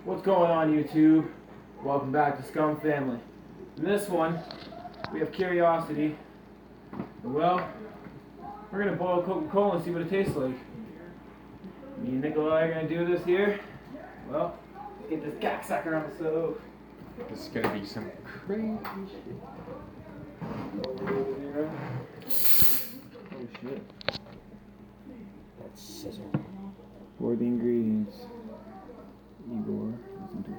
What's going on, YouTube? Welcome back to Scum Family. In this one, we have Curiosity. Well, we're gonna boil Coca-Cola and see what it tastes like. Me and Nikolai are gonna do this here. Well, let's get this cocksucker on the stove. This is gonna be some crazy shit. Oh shit. That's sizzle. For the ingredients. Igor, listen to it.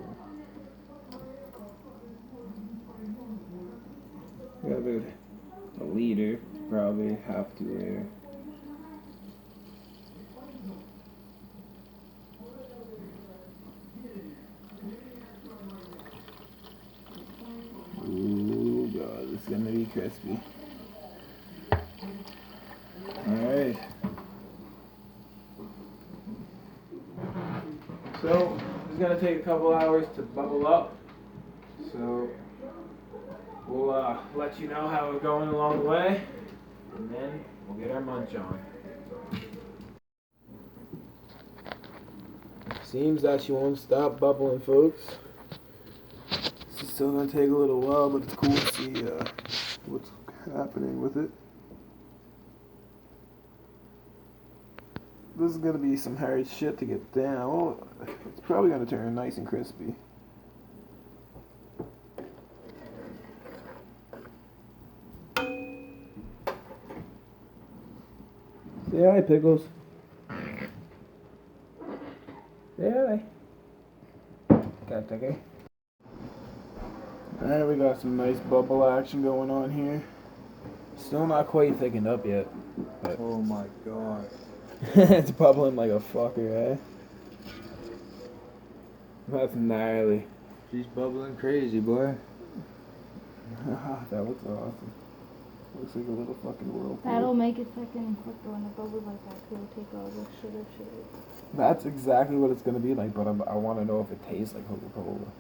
We got about a liter, probably half to there. Ooh, God, this is gonna be crispy. Alright. So, it's gonna take a couple hours to bubble up. So, we'll let you know how we're going along the way, and then we'll get our munch on. Seems that she won't stop bubbling, folks. This is still gonna take a little while, but it's cool to see what's happening with it. This is gonna be some hard shit to get down. Well, it's probably gonna turn nice and crispy. Say hi, Pickles. Say hi. Got okay. Alright, we got some nice bubble action going on here. Still not quite thickened up yet. But Oh my god. it's bubbling like a fucker, eh? That's gnarly. She's bubbling crazy, boy. That looks awesome. Looks like a little fucking whirlpool. That'll make it fucking quicker when it bubbles like that, 'cause it'll take all the sugar shit. That's exactly what it's gonna be like, but I want to know if it tastes like Coca-Cola.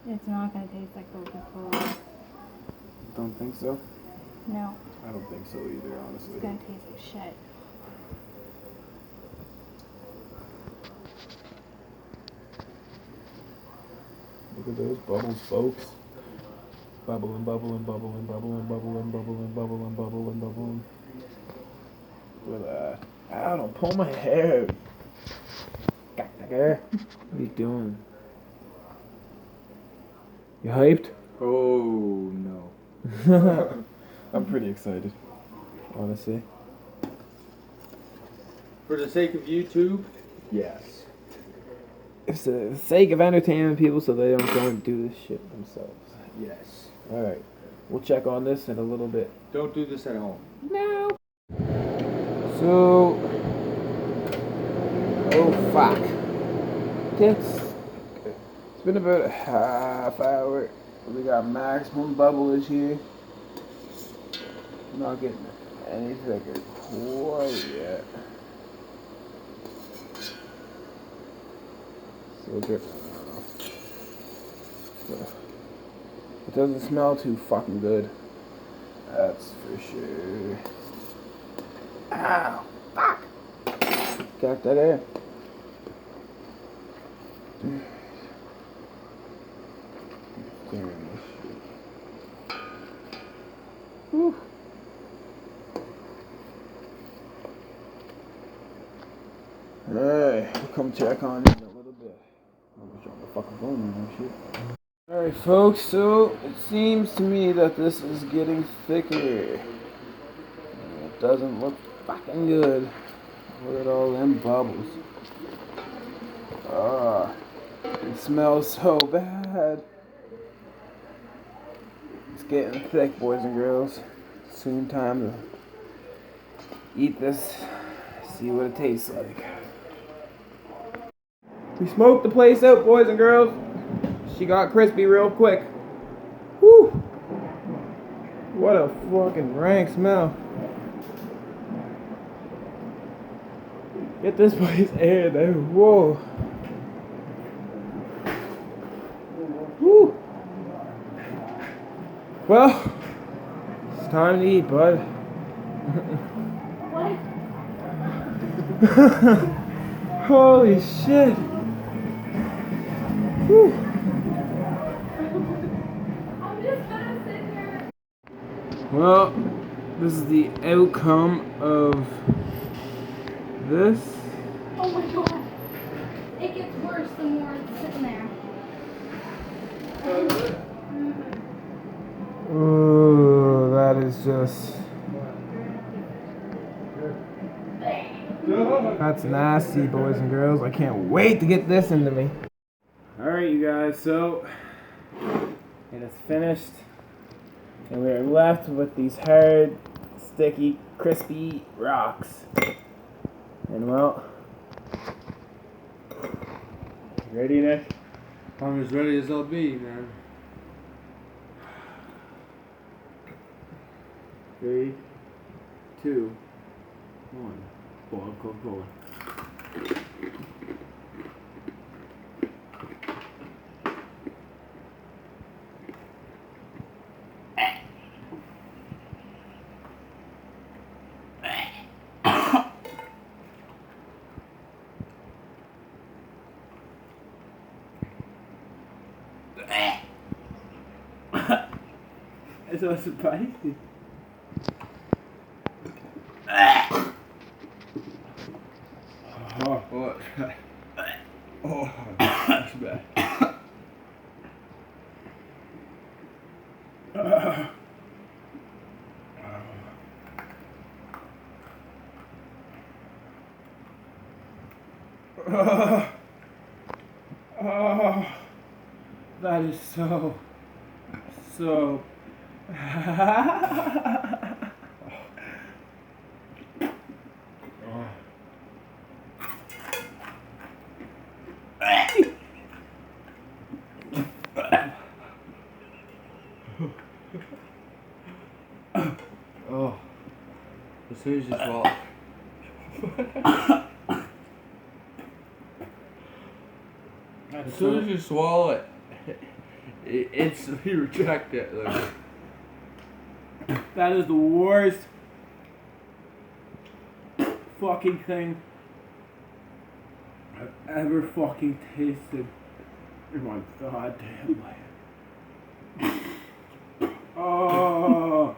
It's not gonna taste like Coca-Cola. Don't think so? No, I don't think so either, honestly. it's gonna taste like shit. Look at those bubbles, folks. Bubbling, bubbling, bubbling, bubbling, bubbling, bubbling, bubbling, bubbling, bubbling. Look at that. Ow, don't pull my hair. Got the hair. What are you doing? You hyped? Oh no. I'm pretty excited, honestly. For the sake of YouTube, yes. It's for the sake of entertaining people so they don't go and do this shit themselves. Yes. Alright, we'll check on this in a little bit. Don't do this at home. No. So, oh fuck. It's been about a half hour. We got maximum bubblage here. Not getting any thicker quite yet. Still dripping off. It doesn't smell too fucking good. That's for sure. Ow! Fuck! Got that air. Damn this shit. Whew. Alright, we'll come check on it in a little bit. I'm trying to fucking phone and shit. Alright folks, so it seems to me that this is getting thicker. It doesn't look fucking good. Look at all them bubbles. Ah, it smells so bad. It's getting thick, boys and girls. Soon time to eat this, see what it tastes like. We smoked the place out, boys and girls. She got crispy real quick. Whew! What a fucking rank smell. Get this place aired out. Whoa. Whew. Well, it's time to eat, bud. What? Holy shit. Whew. I'm just gonna sit here. Well, this is the outcome of this. Oh my god. It gets worse the more it's sitting there. Ooh, that is just... That's nasty, boys and girls. I can't wait to get this into me. Alright, you guys, so it is finished. And we are left with these hard, sticky, crispy rocks. And well... Ready, Nick? I'm as ready as I'll be, man. 3, 2, 1. Boil Coca-Cola. It's so spicy. Oh, what? Oh, that's bad. Oh, that is so Oh, as soon as you swallow. As soon as you swallow it, it's you reject it. Like. that is the worst fucking thing I've ever fucking tasted in my goddamn life. Oh,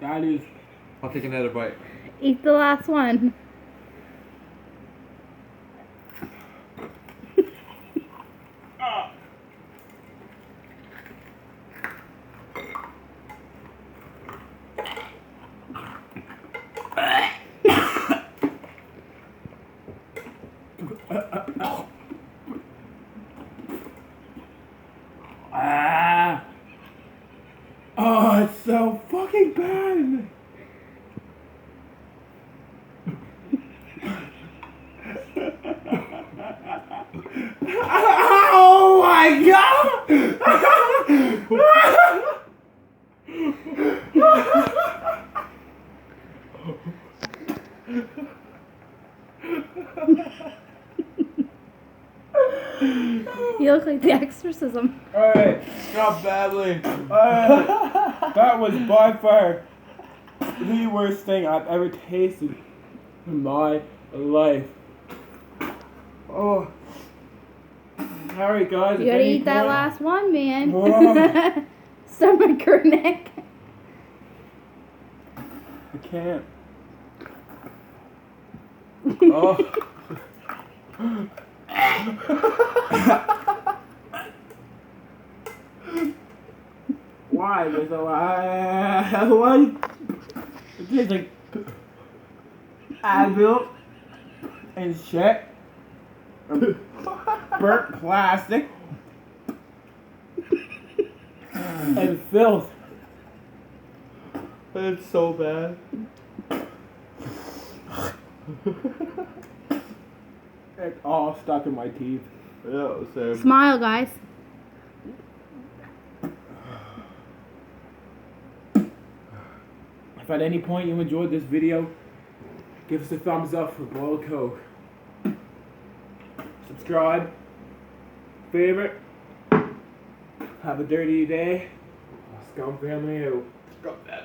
that is... I'll take another bite. Eat the last one. Ah! Oh, it's so fucking bad! Oh my god! You look like the exorcism. Alright, Not badly. that was by far the worst thing I've ever tasted in my life. Oh. Alright, guys. You if gotta any eat that point- last one, man. Oh. Stomach or neck. I can't. Oh. Why? There's a why? It tastes like Advil and shit. Burnt plastic and filth. It's so bad. It's all stuck in my teeth. Yeah, same. Smile, guys. If at any point you enjoyed this video, give us a thumbs up for Boiled Coke. Subscribe. Favorite. Have a dirty day. Scum family out. Got that.